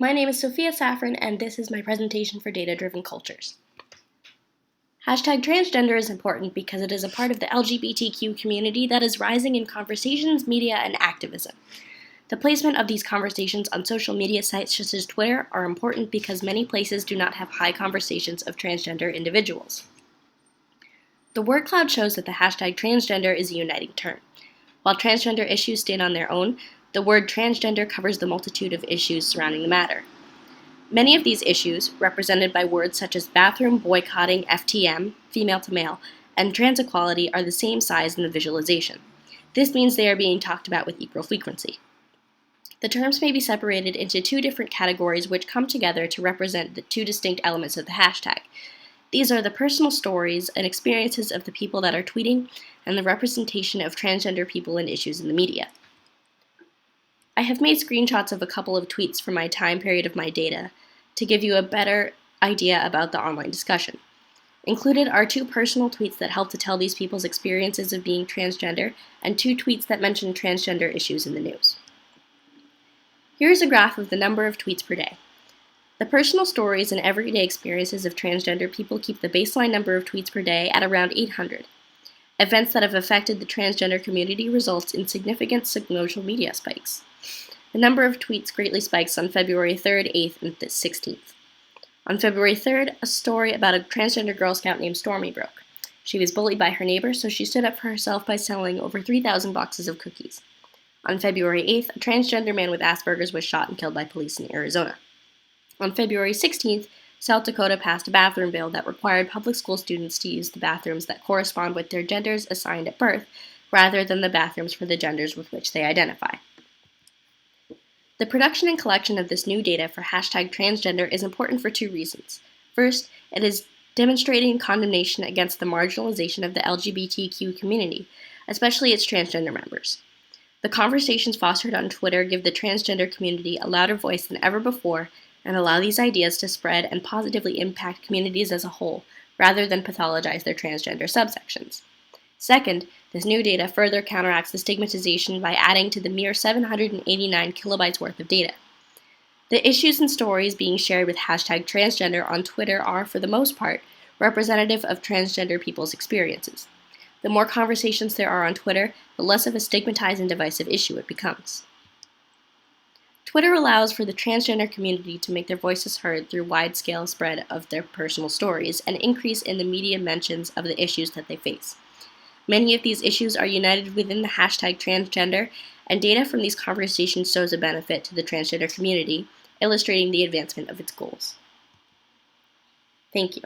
My name is Sofia Safran, and this is my presentation for Data-Driven Cultures. Hashtag transgender is important because it is a part of the LGBTQ community that is rising in conversations, media, and activism. The placement of these conversations on social media sites such as Twitter are important because many places do not have high conversations of transgender individuals. The word cloud shows that the hashtag transgender is a uniting term. While transgender issues stand on their own, the word transgender covers the multitude of issues surrounding the matter. Many of these issues, represented by words such as bathroom boycotting, FTM, female to male, and trans equality, are the same size in the visualization. This means they are being talked about with equal frequency. The terms may be separated into two different categories which come together to represent the two distinct elements of the hashtag. These are the personal stories and experiences of the people that are tweeting and the representation of transgender people and issues in the media. I have made screenshots of a couple of tweets from my time period of my data to give you a better idea about the online discussion. Included are two personal tweets that help to tell these people's experiences of being transgender and two tweets that mention transgender issues in the news. Here is a graph of the number of tweets per day. The personal stories and everyday experiences of transgender people keep the baseline number of tweets per day at around 800. Events that have affected the transgender community results in significant social media spikes. The number of tweets greatly spikes on February 3rd, 8th, and 16th. On February 3rd, a story about a transgender Girl Scout named Stormy broke. She was bullied by her neighbors, so she stood up for herself by selling over 3,000 boxes of cookies. On February 8th, a transgender man with Asperger's was shot and killed by police in Arizona. On February 16th, South Dakota passed a bathroom bill that required public school students to use the bathrooms that correspond with their genders assigned at birth, rather than the bathrooms for the genders with which they identify. The production and collection of this new data for hashtag transgender is important for two reasons. First, it is demonstrating condemnation against the marginalization of the LGBTQ community, especially its transgender members. The conversations fostered on Twitter give the transgender community a louder voice than ever before and allow these ideas to spread and positively impact communities as a whole, rather than pathologize their transgender subsections. Second, this new data further counteracts the stigmatization by adding to the mere 789 kilobytes worth of data. The issues and stories being shared with hashtag transgender on Twitter are, for the most part, representative of transgender people's experiences. The more conversations there are on Twitter, the less of a stigmatized and divisive issue it becomes. Twitter allows for the transgender community to make their voices heard through wide-scale spread of their personal stories and increase in the media mentions of the issues that they face. Many of these issues are united within the hashtag transgender, and data from these conversations shows a benefit to the transgender community, illustrating the advancement of its goals. Thank you.